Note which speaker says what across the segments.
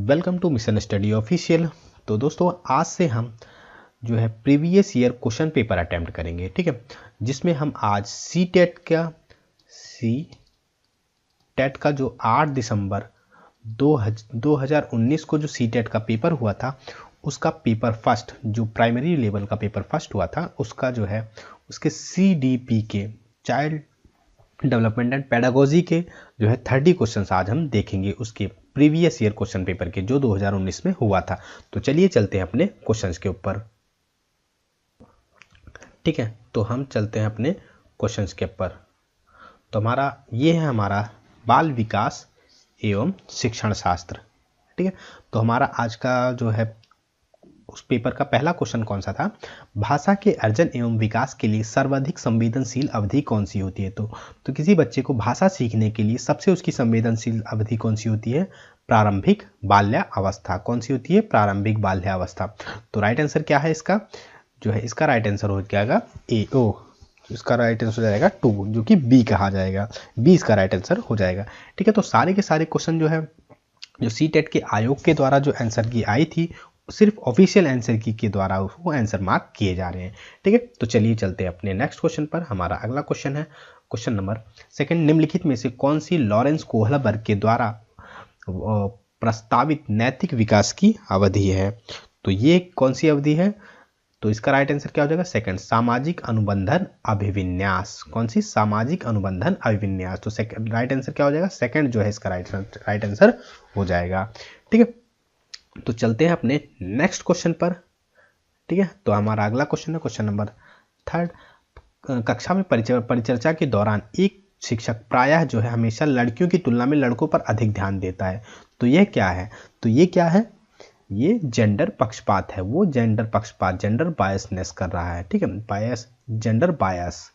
Speaker 1: Welcome to mission study official. तो दोस्तों आज से हम जो है previous year question paper attempt करेंगे, ठीक है, जिसमें हम आज सी टेट का जो 8 दिसंबर 2019 को जो सी टेट का पेपर हुआ था उसका पेपर फर्स्ट, जो प्राइमरी लेवल का पेपर फर्स्ट हुआ था उसका जो है उसके CDP के चाइल्ड डेवलपमेंट एंड पेडागोजी के जो है 30 क्वेश्चंस आज हम देखेंगे उसके प्रीवियस ईयर क्वेश्चन पेपर के जो 2019 में हुआ था। तो चलिए चलते हैं अपने क्वेश्चंस के ऊपर, ठीक है। तो हम चलते हैं अपने क्वेश्चंस के ऊपर। तो ये है हमारा बाल विकास एवं शिक्षण शास्त्र, ठीक है। तो हमारा आज का जो है उस पेपर का पहला क्वेश्चन कौन सा था, भाषा के अर्जन एवं विकास के लिए सर्वाधिक संवेदनशील अवधि कौन सी होती है। तो किसी बच्चे को भाषा सीखने के लिए सबसे उसकी संवेदनशील अवधि कौन सी होती है, प्रारंभिक बाल्यावस्था। कौन सी होती है, प्रारंभिक बाल्यावस्था। तो राइट आंसर क्या है इसका, जो है इसका राइट आंसर हो जाएगा इसका राइट आंसर हो जाएगा 2, जो कि बी कहा जाएगा, बी इसका राइट आंसर हो जाएगा, ठीक है। तो सारे के सारे क्वेश्चन जो है जो सी टेट के आयोग के द्वारा जो आंसर की आई थी सिर्फ ऑफिशियल आंसर की के द्वारा उसको आंसर मार्क किए जा रहे हैं, ठीक है। तो चलिए चलते हैं अपने नेक्स्ट क्वेश्चन पर। हमारा अगला क्वेश्चन है क्वेश्चन नंबर 2, निम्नलिखित में से कौन सी लॉरेंस कोहलबर्ग के द्वारा प्रस्तावित नैतिक विकास की अवधि है। तो ये कौन सी अवधि है, तो इसका राइट आंसर क्या हो जाएगा, सेकंड, सामाजिक अनुबंधन अभिविन्यास। कौन सी, सामाजिक अनुबंधन अभिविन्यास। तो सेकंड राइट आंसर क्या हो जाएगा, सेकंड जो है इसका राइट आंसर हो जाएगा, ठीक है। तो चलते हैं अपने नेक्स्ट क्वेश्चन पर, ठीक है। तो हमारा अगला क्वेश्चन है क्वेश्चन नंबर 3, कक्षा में परिचर्चा के दौरान एक शिक्षक प्रायः जो है हमेशा लड़कियों की तुलना में लड़कों पर अधिक ध्यान देता है। तो ये क्या है, तो ये क्या है, ये जेंडर पक्षपात है। वो जेंडर पक्षपात, जेंडर बायसनेस कर रहा है, ठीक है, बायस, जेंडर बायस,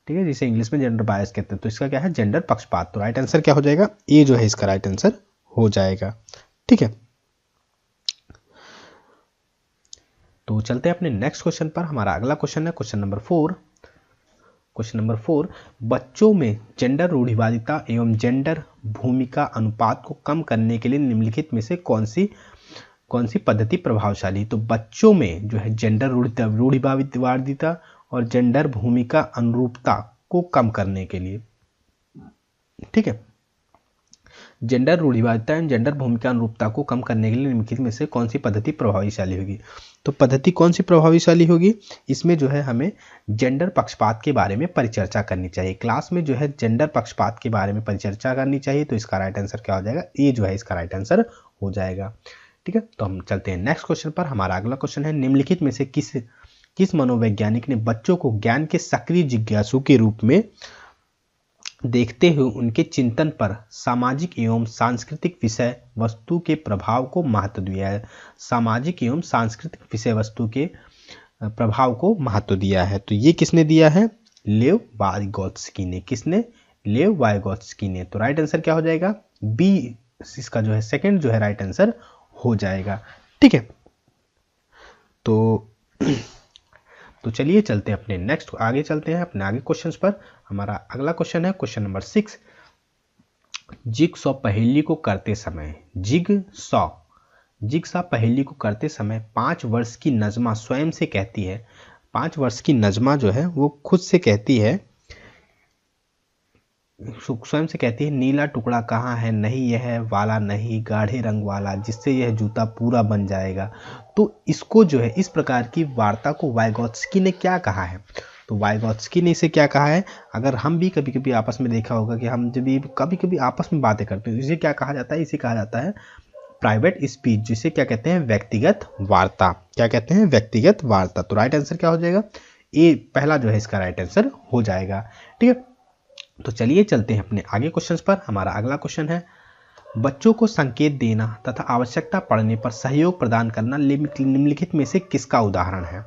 Speaker 1: ठीक है, जिसे इंग्लिश में जेंडर बायस कहते हैं। तो इसका क्या है, जेंडर पक्षपात। तो राइट आंसर क्या हो जाएगा, ए जो है इसका राइट आंसर हो जाएगा, ठीक है। तो चलते हैं अपने नेक्स्ट क्वेश्चन पर। हमारा अगला क्वेश्चन है क्वेश्चन नंबर 4, बच्चों में जेंडर रूढ़िवादिता एवं जेंडर भूमिका अनुपात को कम करने के लिए निम्नलिखित में से कौन सी पद्धति प्रभावशाली। तो बच्चों में जो है जेंडर रूढ़िवादिता और जेंडर भूमिका अनुरूपता को कम करने के लिए, ठीक है, जेंडर रूढ़िवादिता एवं जेंडर भूमिका अनुरूपता को कम करने के लिए निम्नलिखित में से कौन सी पद्धति प्रभावशाली होगी। तो पद्धति कौन सी प्रभावशाली होगी, इसमें जो है हमें जेंडर पक्षपात के बारे में परिचर्चा करनी चाहिए। क्लास में जो है जेंडर पक्षपात के बारे में परिचर्चा करनी चाहिए। तो इसका राइट आंसर क्या हो जाएगा, ये जो है इसका राइट आंसर हो जाएगा, ठीक है। तो हम चलते हैं नेक्स्ट क्वेश्चन पर। हमारा अगला क्वेश्चन है, निम्नलिखित में से किस मनोवैज्ञानिक ने बच्चों को ज्ञान के सक्रिय जिज्ञासु के रूप में देखते हुए उनके चिंतन पर सामाजिक एवं सांस्कृतिक विषय वस्तु के प्रभाव को महत्व दिया है। सामाजिक एवं सांस्कृतिक विषय वस्तु के प्रभाव को महत्व दिया है। तो ये किसने दिया है, लेव वाइगोत्स्की ने। किसने, लेव वाइगोत्स्की ने। तो राइट आंसर क्या हो जाएगा, बी इसका जो है सेकंड जो है राइट आंसर हो जाएगा, ठीक है। तो चलिए चलते हैं अपने नेक्स्ट, आगे चलते हैं अपने आगे क्वेश्चंस पर। हमारा अगला क्वेश्चन है क्वेश्चन नंबर 6, जिगसॉ पहेली को करते समय, जिगसॉ पहेली को करते समय 5 वर्ष की नजमा स्वयं से कहती है, 5 वर्ष की नजमा जो है वो खुद से कहती है, स्वयं से कहती है, नीला टुकड़ा कहाँ है, नहीं यह वाला नहीं, गाढ़े रंग वाला, जिससे यह जूता पूरा बन जाएगा। तो इसको जो है इस प्रकार की वार्ता को वाइगोत्स्की ने क्या कहा है। तो वाइगोत्स्की ने इसे क्या कहा है, अगर हम भी कभी कभी आपस में देखा होगा कि हम जब भी कभी कभी आपस में बातें करते हैं, इसे क्या कहा जाता है, इसे कहा जाता है प्राइवेट स्पीच, जिसे क्या कहते हैं, व्यक्तिगत वार्ता। क्या कहते हैं, व्यक्तिगत वार्ता। तो राइट आंसर क्या हो जाएगा, ए पहला जो है इसका राइट आंसर हो जाएगा, ठीक है। तो चलिए चलते हैं अपने आगे क्वेश्चंस पर। हमारा अगला क्वेश्चन है, बच्चों को संकेत देना तथा आवश्यकता पड़ने पर सहयोग प्रदान करना निम्नलिखित में से किसका उदाहरण है,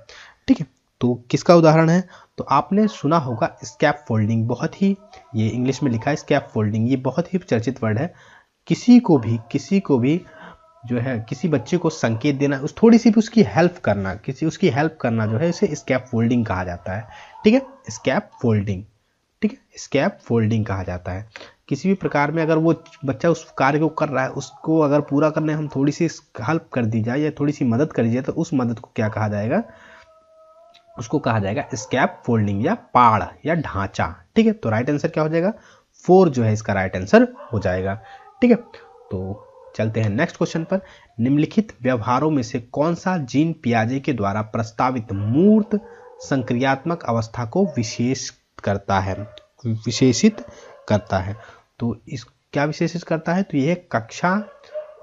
Speaker 1: ठीक है। तो किसका उदाहरण है, तो आपने सुना होगा स्कैप फोल्डिंग, बहुत ही, ये इंग्लिश में लिखा है स्कैप फोल्डिंग, ये बहुत ही चर्चित वर्ड है। किसी को भी जो है किसी बच्चे को संकेत देना, उस थोड़ी सी भी उसकी हेल्प करना जो है इसे स्कैप फोल्डिंग कहा जाता है, ठीक है, स्कैप फोल्डिंग, ठीक है, स्कैप फोल्डिंग कहा जाता है, किसी भी प्रकार में अगर वो बच्चा उस कार्य को कर रहा है, उसको अगर पूरा करने हम थोड़ी सी हेल्प कर दी जाए या थोड़ी सी मदद कर दी जाए तो उस मदद को क्या कहा जाएगा, उसको कहा जाएगा स्कैप फोल्डिंग या पाड़ या ढांचा। ठीक है, तो राइट आंसर क्या हो जाएगा, 4 जो है इसका राइट आंसर हो जाएगा। ठीक है, तो चलते हैं नेक्स्ट क्वेश्चन पर। निम्नलिखित व्यवहारों में से कौन सा जीन पियाजे के द्वारा प्रस्तावित मूर्त संक्रियात्मक अवस्था को विशेषित करता है। तो इस क्या विशेषित करता है, तो यह कक्षा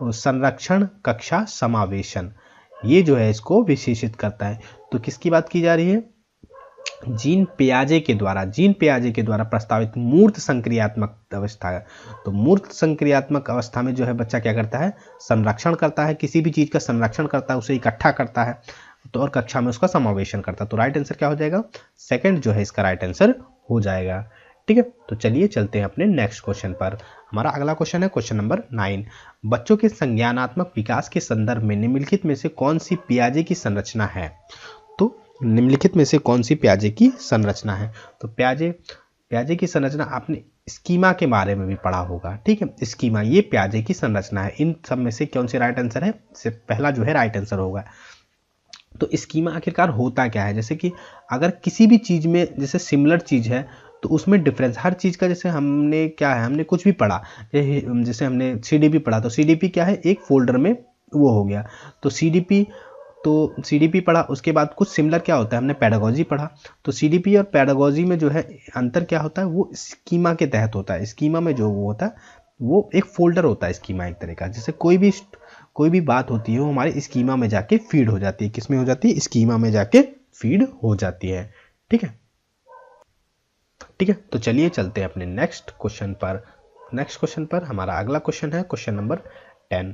Speaker 1: संरक्षण, कक्षा समावेशन, ये जो है इसको विशेषित करता है। तो किसकी बात की जा रही है, जीन पियाजे के द्वारा प्रस्तावित मूर्त संक्रियात्मक अवस्था है। तो मूर्त संक्रियात्मक अवस्था में जो है बच्चा क्या करता है, संरक्षण करता है, किसी भी चीज का संरक्षण करता है, उसे इकट्ठा करता है, तो और कक्षा में उसका समावेशन करता है। तो राइट आंसर क्या हो जाएगा, सेकंड जो है इसका राइट आंसर हो जाएगा। ठीक है, तो चलिए चलते हैं अपने नेक्स्ट क्वेश्चन पर। हमारा अगला क्वेश्चन है क्वेश्चन नंबर 9। बच्चों के संज्ञानात्मक विकास के संदर्भ में निम्नलिखित में से कौन सी पियाजे की संरचना है। तो निम्नलिखित में से कौन सी पियाजे की संरचना है, तो पियाजे की संरचना आपने स्कीमा के बारे में भी पढ़ा होगा। ठीक है, स्कीमा ये पियाजे की संरचना है। इन सब में से कौन सी राइट आंसर है, इससे पहला जो है राइट आंसर होगा। तो स्कीमा आखिरकार होता क्या है, जैसे कि अगर किसी भी चीज में जैसे सिमिलर चीज है तो उसमें डिफरेंस हर चीज का, जैसे हमने क्या है, हमने कुछ भी पढ़ा, जैसे हमने सीडीपी पढ़ा, तो सीडीपी क्या है, एक फोल्डर में वो हो गया, तो सीडीपी पढ़ा। उसके बाद कुछ सिमिलर क्या होता है, हमने पेडागोजी पढ़ा, तो सीडीपी और पेडागोजी में जो है अंतर क्या होता है, वो स्कीमा के तहत होता है। स्कीमा में जो वो होता है वो एक फोल्डर होता है स्कीमा एक तरह का, जैसे कोई भी बात होती है वो हमारे स्कीमा में जाके फीड हो जाती है। किसमें हो जाती है, स्कीमा में जाके फीड हो जाती है। ठीक है, तो चलिए चलते हैं अपने नेक्स्ट क्वेश्चन पर। हमारा अगला क्वेश्चन है क्वेश्चन नंबर 10।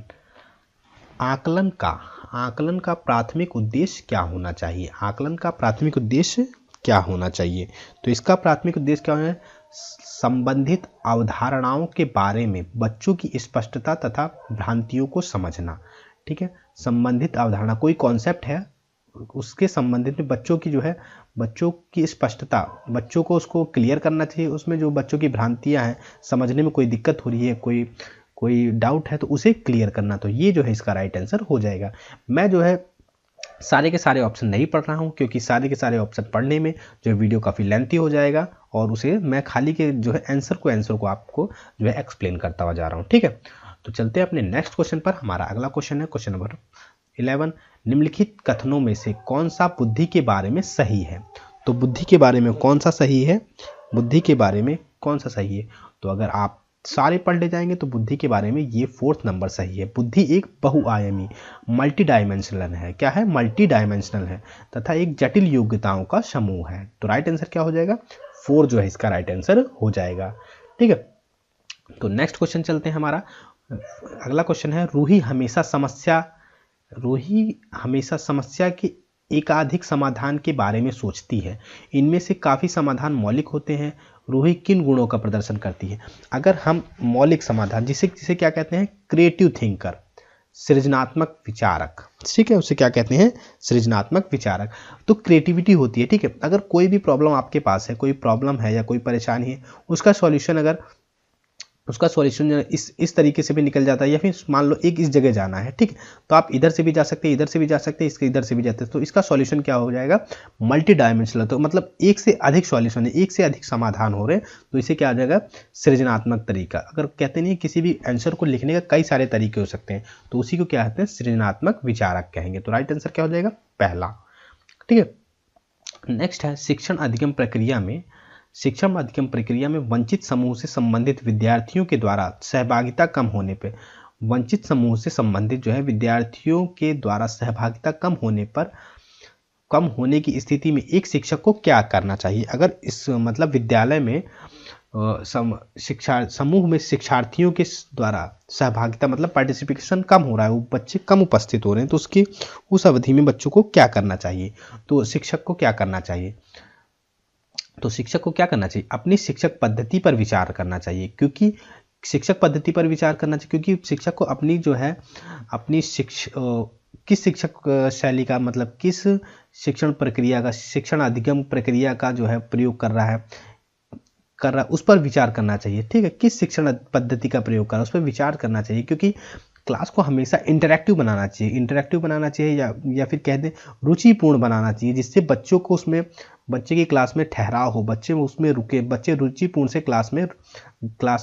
Speaker 1: आकलन का प्राथमिक उद्देश्य क्या होना चाहिए। आकलन का प्राथमिक उद्देश्य क्या होना चाहिए, तो इसका प्राथमिक उद्देश्य क्या है, संबंधित अवधारणाओं के बारे में बच्चों की स्पष्टता तथा भ्रांतियों को समझना। ठीक है, संबंधित अवधारणा कोई कॉन्सेप्ट है, उसके संबंधित में बच्चों की स्पष्टता, बच्चों को उसको क्लियर करना चाहिए। उसमें जो बच्चों की भ्रांतियां हैं, समझने में कोई दिक्कत हो रही है, कोई डाउट है, तो उसे क्लियर करना। तो ये जो है इसका राइट आंसर हो जाएगा। मैं जो है सारे के सारे ऑप्शन नहीं पढ़ रहा हूँ, क्योंकि सारे के सारे ऑप्शन पढ़ने में जो वीडियो काफ़ी लेंथी हो जाएगा, और उसे मैं खाली के जो है आंसर को आपको जो है एक्सप्लेन करता हुआ जा रहा हूँ। ठीक है, तो चलते हैं अपने नेक्स्ट क्वेश्चन पर। हमारा अगला क्वेश्चन है क्वेश्चन नंबर 11। निम्नलिखित कथनों में से कौन सा बुद्धि के बारे में सही है। तो बुद्धि के बारे में कौन सा सही है, तो अगर आप सारे पढ़ ले जाएंगे तो बुद्धि के बारे में ये 4th नंबर सही है। बुद्धि एक बहुआयामी मल्टी डायमेंशनल है। क्या है, मल्टी डायमेंशनल है, तथा एक जटिल योग्यताओं का समूह है। तो राइट आंसर क्या हो जाएगा, 4 जो है इसका राइट आंसर हो जाएगा। ठीक है, तो नेक्स्ट क्वेश्चन चलते हैं। हमारा अगला क्वेश्चन है, रूही हमेशा समस्या के एकाधिक समाधान के बारे में सोचती है। इनमें से काफ़ी समाधान मौलिक होते हैं। रूही किन गुणों का प्रदर्शन करती है। अगर हम मौलिक समाधान, जिसे क्या कहते हैं, क्रिएटिव थिंकर, सृजनात्मक विचारक, ठीक है, उसे क्या कहते हैं, सृजनात्मक विचारक। तो क्रिएटिविटी होती है। ठीक है, अगर कोई भी प्रॉब्लम आपके पास है, कोई प्रॉब्लम है या कोई परेशानी है, उसका सॉल्यूशन इस तरीके से भी निकल जाता है, या फिर मान लो एक इस जगह जाना है, ठीक है, तो आप इधर से भी जा सकते हैं, इधर से भी जा सकते हैं, इसके इधर से भी जाते हैं, तो इसका सॉल्यूशन क्या हो जाएगा, मल्टी डायमेंशनल। तो मतलब एक से अधिक सॉल्यूशन है, एक से अधिक समाधान हो रहे हैं, तो इसे क्या आ जाएगा, सृजनात्मक तरीका। अगर कहते नहीं किसी भी आंसर को लिखने का कई सारे तरीके हो सकते हैं, तो उसी को क्या कहते हैं, सृजनात्मक विचारक कहेंगे। तो राइट आंसर क्या हो जाएगा, पहला। ठीक है, नेक्स्ट है, शिक्षण अधिगम प्रक्रिया में वंचित समूह से संबंधित विद्यार्थियों के द्वारा सहभागिता कम होने पे, वंचित समूह से संबंधित जो है विद्यार्थियों के द्वारा सहभागिता कम होने की स्थिति में एक शिक्षक को क्या करना चाहिए। अगर इस मतलब विद्यालय में समूह में शिक्षार्थियों के द्वारा सहभागिता मतलब पार्टिसिपेशन कम हो रहा है, वो बच्चे कम उपस्थित हो रहे हैं, तो उस अवधि में बच्चों को क्या करना चाहिए। तो शिक्षक को क्या करना चाहिए, अपनी शिक्षक पद्धति पर विचार करना चाहिए, क्योंकि शिक्षक को अपनी जो है किस शिक्षक शैली का मतलब किस शिक्षण अधिगम प्रक्रिया का जो है प्रयोग कर रहा है, कर रहा है उस पर विचार करना चाहिए। ठीक है, किस शिक्षण पद्धति का प्रयोग कर रहा है उस पर विचार करना चाहिए, क्योंकि क्लास को हमेशा इंटरैक्टिव बनाना चाहिए, या फिर कह दें रुचिपूर्ण बनाना चाहिए, जिससे बच्चों को उसमें, बच्चे की क्लास में ठहराव हो, बच्चे उसमें रुके, बच्चे रुचिपूर्ण से क्लास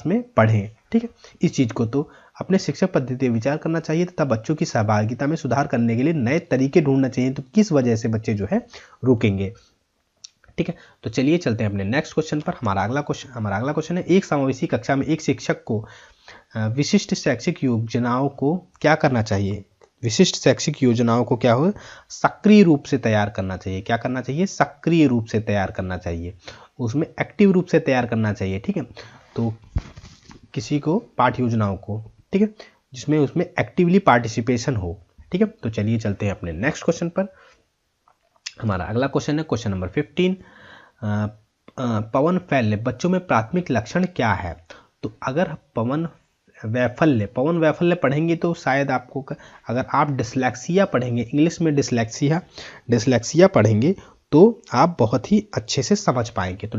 Speaker 1: में पढ़ें। ठीक है, इस चीज़ को तो अपने शिक्षक पद्धति पर विचार करना चाहिए तथा बच्चों की सहभागिता में सुधार करने के लिए नए तरीके ढूंढना चाहिए। तो किस वजह से बच्चे जो है रुकेंगे। ठीक है, तो चलिए चलते हैं अपने नेक्स्ट क्वेश्चन पर। हमारा अगला क्वेश्चन है, एक समावेशी कक्षा में एक शिक्षक को विशिष्ट शैक्षिक योजनाओं को क्या करना चाहिए। विशिष्ट शैक्षिक योजनाओं को क्या हो, सक्रिय रूप से तैयार करना चाहिए। क्या करना चाहिए, सक्रिय रूप से तैयार करना चाहिए, उसमें एक्टिव रूप से तैयार करना चाहिए। ठीक है, तो किसी को पाठ्य योजनाओं को, ठीक है, जिसमें उसमें एक्टिवली पार्टिसिपेशन हो। ठीक है, तो चलिए चलते हैं अपने नेक्स्ट क्वेश्चन पर। हमारा अगला क्वेश्चन है क्वेश्चन नंबर 15। पवन फैल्य बच्चों में प्राथमिक लक्षण क्या है। तो अगर पवन वैफल्य पढ़ेंगे तो शायद आपको, अगर आप डिसलेक्सिया पढ़ेंगे, इंग्लिश में डिसलेक्सिया पढ़ेंगे तो आप बहुत ही अच्छे से समझ पाएंगे। तो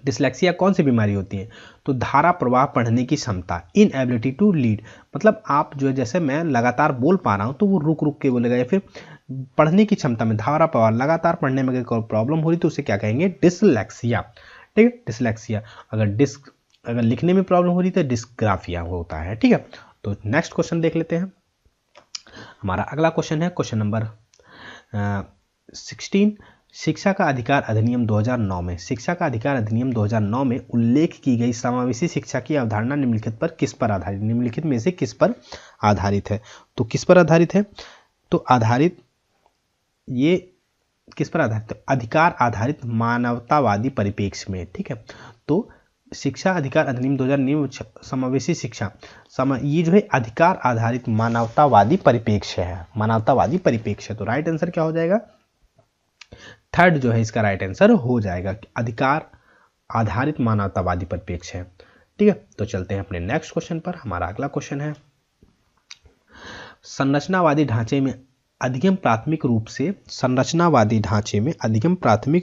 Speaker 1: डिसलेक्सिया कौन सी बीमारी होती है, तो धारा प्रवाह पढ़ने की क्षमता, इनएबिलिटी टू लीड, मतलब आप जो है, जैसे मैं लगातार बोल पा रहा हूँ तो वो रुक रुक के बोलेगा, या फिर पढ़ने की क्षमता में धारा प्रवाह, लगातार पढ़ने में अगर प्रॉब्लम हो रही तो उसे क्या कहेंगे, डिसलेक्सिया। ठीक है, डिसलेक्सिया। अगर लिखने में प्रॉब्लम हो रही तो डिस्ग्राफिया होता है। ठीक है, तो नेक्स्ट क्वेश्चन देख लेते हैं। हमारा अगला क्वेश्चन है क्वेश्चन नंबर 16। शिक्षा का अधिकार अधिनियम 2009 में, शिक्षा का अधिकार अधिनियम 2009 में उल्लेख की गई समावेशी शिक्षा की अवधारणा निम्नलिखित में से किस पर आधारित है। तो किस पर आधारित है, तो ये किस पर आधारित है, अधिकार आधारित मानवतावादी परिप्रेक्ष्य में। ठीक है, तो शिक्षा अधिकार अधिनियम 2009 समावेशी शिक्षा ये जो है अधिकार आधारित मानवतावादी परिप्रेक्ष्य है, तो राइट आंसर क्या हो जाएगा, थर्ड जो है इसका राइट आंसर हो जाएगा, अधिकार आधारित मानवतावादी परिप्रेक्ष्य है। ठीक है, तो चलते हैं अपने नेक्स्ट क्वेश्चन पर। हमारा अगला क्वेश्चन है, संरचनावादी ढांचे में अधिगम प्राथमिक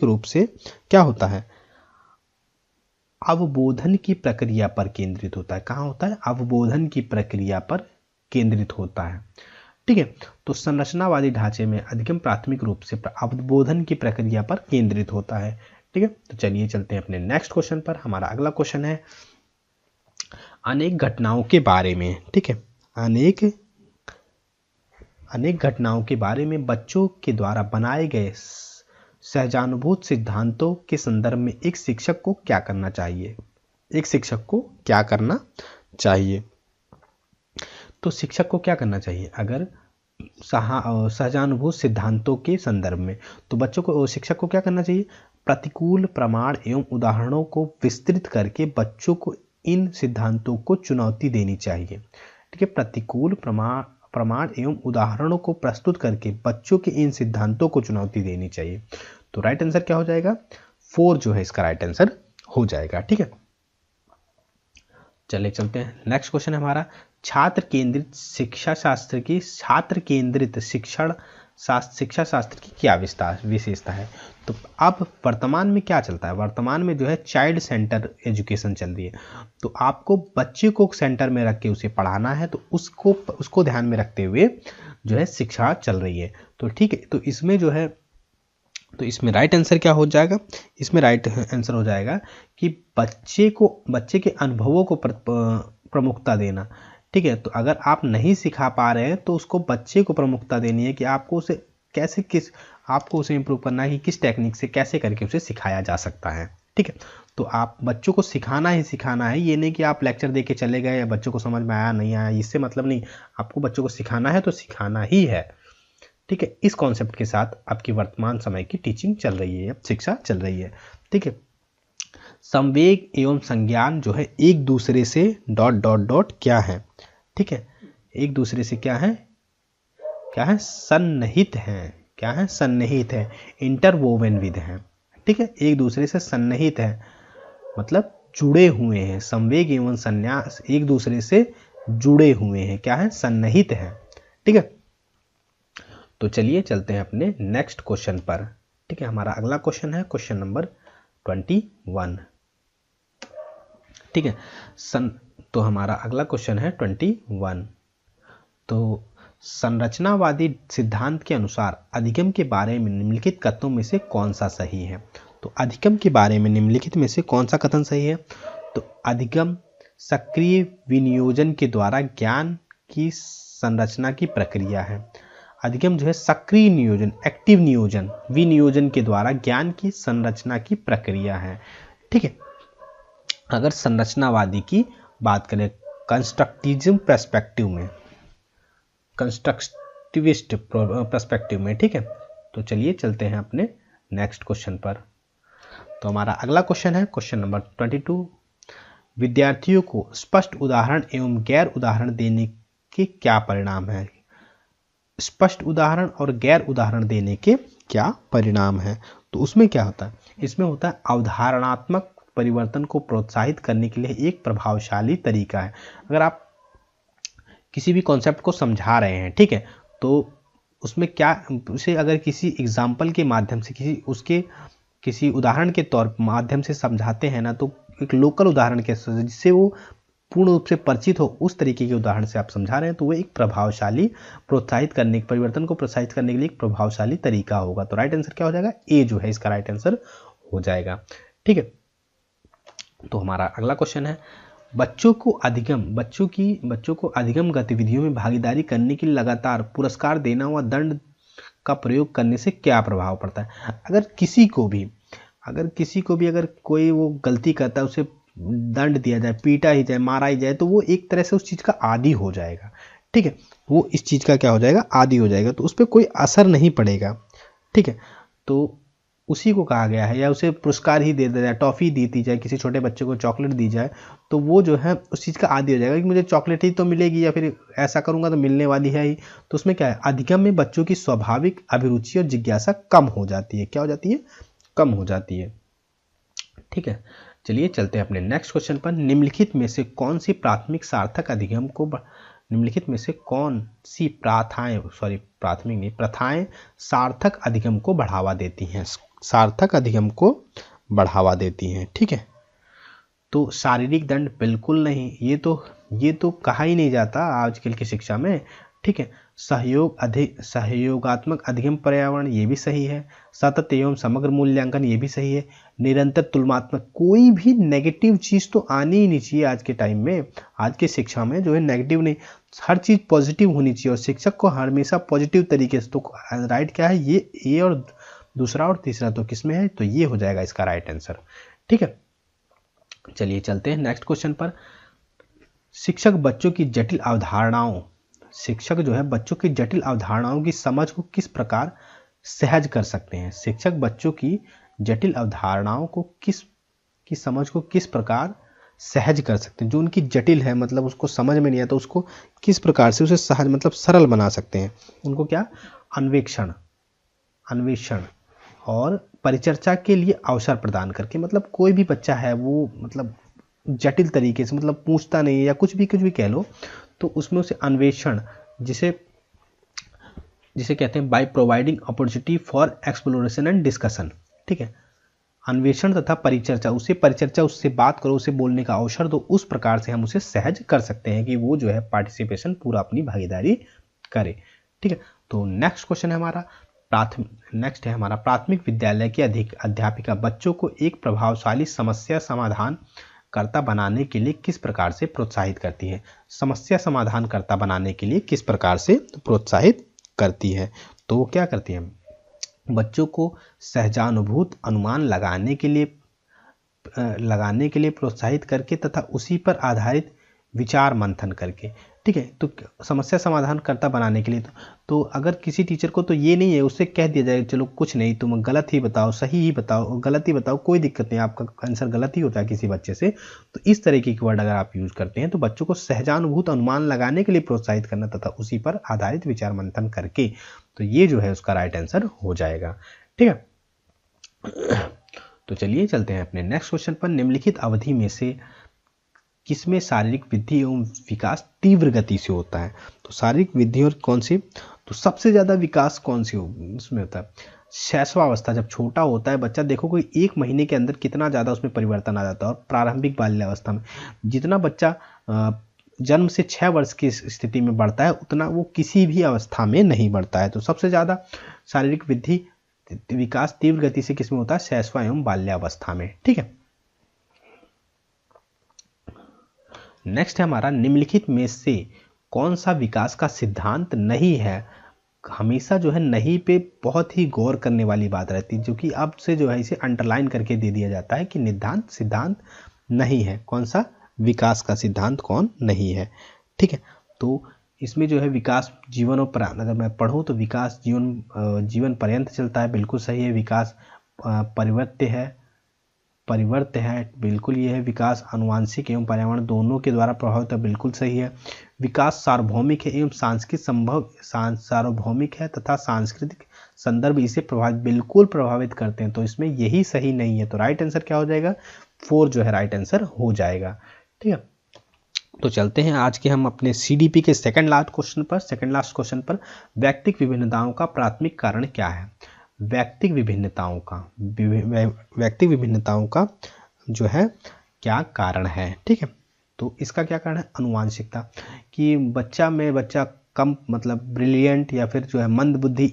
Speaker 1: रूप से क्या होता है, अवबोधन की प्रक्रिया पर केंद्रित होता है। कहाँ होता है, अवबोधन की प्रक्रिया पर केंद्रित होता है। ठीक है, तो संरचनावादी ढांचे में अधिगम प्राथमिक रूप से अवबोधन की प्रक्रिया पर केंद्रित होता है। ठीक है, तो चलिए चलते हैं अपने नेक्स्ट क्वेश्चन पर। हमारा अगला क्वेश्चन है, अनेक घटनाओं के बारे में। ठीक है, अनेक घटनाओं के बारे में बच्चों के द्वारा बनाए गए सहजानुभूत सिद्धांतों के संदर्भ में एक शिक्षक को क्या करना चाहिए। तो शिक्षक को क्या करना चाहिए, अगर सहजानुभूत सिद्धांतों के संदर्भ में, तो शिक्षक को क्या करना चाहिए, प्रतिकूल प्रमाण एवं उदाहरणों को विस्तृत करके बच्चों को इन सिद्धांतों को चुनौती देनी चाहिए। ठीक है, प्रतिकूल प्रमाण एवं उदाहरणों को प्रस्तुत करके बच्चों के इन सिद्धांतों को चुनौती देनी चाहिए। तो राइट आंसर क्या हो जाएगा, 4 जो है इसका राइट आंसर हो जाएगा। ठीक है, चलिए चलते हैं। नेक्स्ट क्वेश्चन है हमारा, छात्र केंद्रित शिक्षा शास्त्र की क्या विशेषता है। तो अब वर्तमान में क्या चलता है, वर्तमान में जो है चाइल्ड सेंटर एजुकेशन चल रही है। तो आपको बच्चे को सेंटर में रख के उसे पढ़ाना है, तो उसको ध्यान में रखते हुए जो है शिक्षा चल रही है। तो ठीक है, तो इसमें राइट आंसर क्या हो जाएगा, इसमें राइट आंसर हो जाएगा कि बच्चे के अनुभवों को प्रमुखता देना। ठीक है, तो अगर आप नहीं सिखा पा रहे हैं तो उसको बच्चे को प्रमुखता देनी है कि आपको उसे इम्प्रूव करना है कि किस टेक्निक से कैसे करके उसे सिखाया जा सकता है। ठीक है, तो आप बच्चों को सिखाना है, ये नहीं कि आप लेक्चर दे के चले गए या बच्चों को समझ में आया नहीं आया, इससे मतलब नहीं, आपको बच्चों को सिखाना है तो सिखाना ही है। ठीक है, इस कॉन्सेप्ट के साथ आपकी वर्तमान समय की टीचिंग चल रही है, शिक्षा चल रही है। ठीक है, संवेग एवं संज्ञान जो है एक दूसरे से ... क्या है। ठीक है, एक दूसरे से क्या है, सन्निहित है, इंटरवोवन विद है। ठीक है, एक दूसरे से सन्निहित है मतलब जुड़े हुए हैं, संवेग एवं संन्यास एक दूसरे से जुड़े हुए हैं, क्या है, सन्निहित है। ठीक है, तो चलिए चलते हैं अपने नेक्स्ट क्वेश्चन पर। ठीक है, हमारा अगला क्वेश्चन है क्वेश्चन नंबर 21। ठीक है, तो हमारा अगला क्वेश्चन है 21। तो संरचनावादी सिद्धांत के अनुसार अधिगम के बारे में निम्नलिखित कथनों में से कौन सा सही है? तो अधिगम के बारे में निम्नलिखित में से कौन सा कथन सही है? तो अधिगम सक्रिय विनियोजन के द्वारा ज्ञान की संरचना की प्रक्रिया है। अधिगम जो है सक्रिय नियोजन, एक्टिव नियोजन, विनियोजन के द्वारा ज्ञान की संरचना की प्रक्रिया है। ठीक है, अगर संरचनावादी की बात करें कंस्ट्रक्टिविज्म पर्सपेक्टिव में, कंस्ट्रक्टिविस्ट पर्सपेक्टिव में, ठीक है, तो चलिए चलते हैं अपने नेक्स्ट क्वेश्चन पर। तो हमारा अगला क्वेश्चन है क्वेश्चन नंबर 22। विद्यार्थियों को स्पष्ट उदाहरण एवं गैर उदाहरण देने के क्या परिणाम है? स्पष्ट उदाहरण और गैर उदाहरण देने के क्या परिणाम है? तो उसमें क्या होता है? इसमें होता है अवधारणात्मक परिवर्तन को प्रोत्साहित करने के लिए एक प्रभावशाली तरीका है। अगर आप किसी भी कॉन्सेप्ट को समझा रहे हैं, ठीक है, तो उसमें क्या, उसे अगर किसी एग्जाम्पल के माध्यम से किसी उदाहरण के तौर माध्यम से समझाते हैं ना, तो एक लोकल उदाहरण के जिससे वो पूर्ण रूप से परिचित हो, उस तरीके के उदाहरण से आप समझा रहे हैं, तो वो एक प्रभावशाली परिवर्तन को प्रोत्साहित करने के लिए एक प्रभावशाली तरीका होगा। तो राइट आंसर क्या हो जाएगा? ए जो है इसका राइट आंसर हो जाएगा। ठीक है, तो हमारा अगला क्वेश्चन है बच्चों को अधिगम गतिविधियों में भागीदारी करने के लिए लगातार पुरस्कार देना व दंड का प्रयोग करने से क्या प्रभाव पड़ता है? अगर किसी को भी अगर कोई वो गलती करता है, उसे दंड दिया जाए, पीटा ही जाए, मारा ही जाए, तो वो एक तरह से उस चीज़ का आदी हो जाएगा। ठीक है, वो इस चीज़ का क्या हो जाएगा? आदी हो जाएगा, तो उस पर कोई असर नहीं पड़ेगा। ठीक है, तो उसी को कहा गया है, या उसे पुरस्कार ही दे दिया जाए, टॉफ़ी दी जाए, किसी छोटे बच्चे को चॉकलेट दी जाए, तो वो जो है उस चीज़ का आदी हो जाएगा कि मुझे चॉकलेट ही तो मिलेगी, या फिर ऐसा करूँगा तो मिलने वाली है ही। तो उसमें क्या है? अधिगम में बच्चों की स्वाभाविक अभिरुचि और जिज्ञासा कम हो जाती है। क्या हो जाती है? कम हो जाती है। ठीक है, चलिए चलते हैं अपने नेक्स्ट क्वेश्चन पर। निम्नलिखित में से कौन सी प्राथमिक सार्थक अधिगम को प्रथाएं सार्थक अधिगम को बढ़ावा देती हैं? सार्थक अधिगम को बढ़ावा देती हैं। ठीक है, तो शारीरिक दंड बिल्कुल नहीं, ये तो कहा ही नहीं जाता आजकल की शिक्षा में। ठीक है, सहयोगात्मक अधिगम पर्यावरण, ये भी सही है। सतत एवं समग्र मूल्यांकन, ये भी सही है। निरंतर तुलनात्मक, कोई भी नेगेटिव चीज़ तो आनी ही नहीं चाहिए आज के टाइम में। आज की शिक्षा में जो है नेगेटिव नहीं, हर चीज़ पॉजिटिव होनी चाहिए, और शिक्षक को हमेशा पॉजिटिव तरीके से। तो राइट क्या है? ये और दूसरा और तीसरा तो किस में है? तो ये हो जाएगा इसका राइट आंसर। ठीक है, चलिए चलते हैं नेक्स्ट क्वेश्चन पर। शिक्षक जो है बच्चों की जटिल अवधारणाओं की समझ को किस प्रकार सहज कर सकते हैं? शिक्षक बच्चों की जटिल अवधारणाओं की समझ को किस प्रकार सहज कर सकते हैं? जो उनकी जटिल है, मतलब उसको समझ में नहीं आता, उसको किस प्रकार से उसे सहज मतलब सरल बना सकते हैं? उनको क्या? अन्वेषण और परिचर्चा के लिए अवसर प्रदान करके। मतलब कोई भी बच्चा है वो मतलब जटिल तरीके से मतलब पूछता नहीं है, या कुछ भी कह लो, तो उसमें उसे अन्वेषण, जिसे कहते हैं by providing opportunity for exploration and discussion. ठीक है, अन्वेषण तथा परिचर्चा, उससे बात करो, उसे बोलने का अवसर दो, उस प्रकार से हम उसे सहज कर सकते हैं कि वो जो है पार्टिसिपेशन पूरा अपनी भागीदारी करे। ठीक है, तो नेक्स्ट क्वेश्चन है हमारा प्राथमिक विद्यालय की अध्यापिका बच्चों को एक प्रभावशाली समस्या समाधान कर्ता बनाने के लिए किस प्रकार से प्रोत्साहित करती है? समस्या समाधान कर्ता बनाने के लिए किस प्रकार से प्रोत्साहित करती है? तो वो क्या करती है? बच्चों को सहजानुभूत अनुमान लगाने के लिए प्रोत्साहित करके तथा उसी पर आधारित विचार मंथन करके। ठीक है, तो समस्या समाधान कर्ता बनाने के लिए तो अगर किसी टीचर को तो ये नहीं है, उससे कह दिया जाए चलो कुछ नहीं, तुम गलत ही बताओ, सही ही बताओ, गलत ही बताओ, कोई दिक्कत नहीं, आपका आंसर गलत ही होता है किसी बच्चे से, तो इस तरीके के वर्ड अगर आप यूज करते हैं तो बच्चों को सहजानुभूत अनुमान लगाने के लिए प्रोत्साहित करना तथा उसी पर आधारित विचार मंथन करके, तो ये जो है उसका राइट आंसर हो जाएगा। ठीक है, तो चलिए चलते हैं अपने नेक्स्ट क्वेश्चन पर। निम्नलिखित अवधि में से किसमें शारीरिक वृद्धि एवं विकास तीव्र गति से होता है? तो शारीरिक वृद्धि और कौन सी, तो सबसे ज़्यादा विकास कौन सी उसमें होता है? शैशवावस्था, जब छोटा होता है बच्चा, देखो कोई 1 महीने के अंदर कितना ज़्यादा उसमें परिवर्तन आ जाता है। और प्रारंभिक बाल्यावस्था में जितना बच्चा जन्म से 6 वर्ष की स्थिति में बढ़ता है उतना वो किसी भी अवस्था में नहीं बढ़ता है। तो सबसे ज़्यादा शारीरिक वृद्धि विकास तीव्र गति से किसमें होता है? शैशव एवं बाल्यावस्था में। ठीक है, नेक्स्ट है हमारा, निम्नलिखित में से कौन सा विकास का सिद्धांत नहीं है? हमेशा जो है नहीं पे बहुत ही गौर करने वाली बात रहती है, जो कि अब से जो है इसे अंडरलाइन करके दे दिया जाता है कि सिद्धांत नहीं है। कौन सा विकास का सिद्धांत कौन नहीं है? ठीक है, तो इसमें जो है विकास जीवन और अगर मैं पढ़ूँ तो विकास जीवन पर्यंत चलता है, बिल्कुल सही है। विकास परिवर्त है, बिल्कुल ये है। विकास आनुवांशिक एवं पर्यावरण दोनों के द्वारा प्रभावित है, बिल्कुल सही है। विकास सार्वभौमिक है एवं सार्वभौमिक है तथा सांस्कृतिक संदर्भ इसे बिल्कुल प्रभावित करते हैं। तो इसमें यही सही नहीं है, तो राइट आंसर क्या हो जाएगा? 4 जो है राइट आंसर हो जाएगा। ठीक है, तो चलते हैं आज के हम अपने CDP के सेकंड लास्ट क्वेश्चन पर। व्यक्तिक विभिन्नताओं का प्राथमिक कारण क्या है? व्यक्तिक विभिन्नताओं का जो है क्या कारण है? ठीक है, तो इसका क्या कारण है? अनुवांशिकता, कि बच्चा कम मतलब ब्रिलियंट या फिर जो है मंद बुद्धि,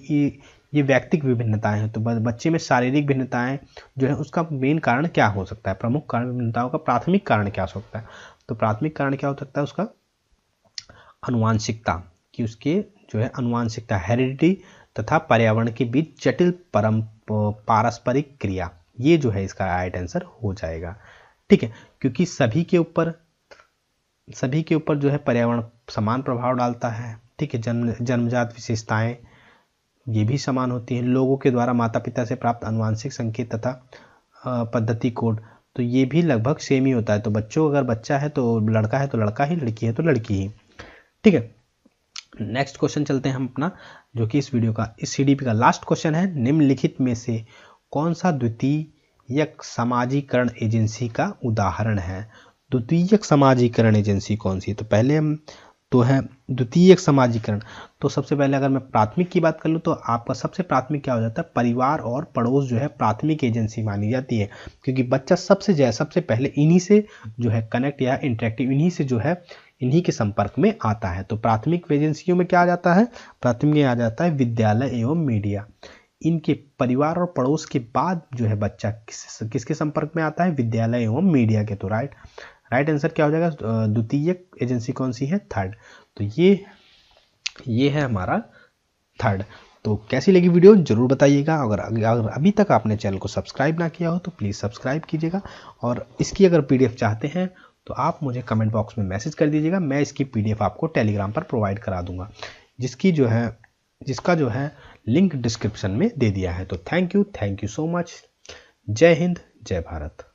Speaker 1: ये व्यक्तिक विभिन्नताएं हैं। तो बच्चे में शारीरिक भिन्नताएं जो है उसका मेन कारण क्या हो सकता है? प्रमुख कारण विभिन्नताओं का प्राथमिक कारण क्या हो सकता है? तो प्राथमिक कारण क्या हो सकता है उसका? अनुवांशिकता, कि उसके जो है अनुवांशिकता, हेरिडिटी तथा पर्यावरण के बीच जटिल पारस्परिक क्रिया, ये जो है इसका राइट आंसर हो जाएगा। ठीक है, क्योंकि सभी के ऊपर जो है पर्यावरण समान प्रभाव डालता है। ठीक है, जन्मजात विशेषताएं ये भी समान होती हैं। लोगों के द्वारा माता पिता से प्राप्त आनुवांशिक संकेत तथा पद्धति कोड, तो ये भी लगभग सेम ही होता है। तो अगर बच्चा है तो लड़का है तो लड़का ही, लड़की है तो लड़की ही। ठीक है, नेक्स्ट क्वेश्चन चलते हैं हम अपना, जो कि इस CDP का लास्ट क्वेश्चन है। निम्नलिखित में से कौन सा द्वितीयक समाजीकरण एजेंसी का उदाहरण है? द्वितीयक समाजीकरण एजेंसी कौन सी है? तो पहले हम तो है द्वितीयक समाजीकरण। तो सबसे पहले अगर मैं प्राथमिक की बात कर लूँ तो आपका सबसे प्राथमिक क्या हो जाता है? परिवार और पड़ोस जो है प्राथमिक एजेंसी मानी जाती है, क्योंकि बच्चा सबसे पहले इन्हीं से जो है कनेक्ट या इंटरेक्टिव, इन्हीं के संपर्क में आता है। तो प्राथमिक एजेंसियों में क्या आ जाता है? प्राथमिक में आ जाता है विद्यालय एवं मीडिया। इनके परिवार और पड़ोस के बाद जो है बच्चा किसके संपर्क में आता है? विद्यालय एवं मीडिया के। तो राइट आंसर क्या हो जाएगा? द्वितीयक एजेंसी कौन सी है? थर्ड। तो ये है हमारा थर्ड। तो कैसी लगी वीडियो जरूर बताइएगा। अगर अभी तक आपने चैनल को सब्सक्राइब ना किया हो तो प्लीज़ सब्सक्राइब कीजिएगा, और इसकी अगर PDF चाहते हैं तो आप मुझे कमेंट बॉक्स में मैसेज कर दीजिएगा। मैं इसकी PDF आपको टेलीग्राम पर प्रोवाइड करा दूंगा, जिसका जो है लिंक डिस्क्रिप्शन में दे दिया है। तो थैंक यू सो मच। जय हिंद, जय भारत।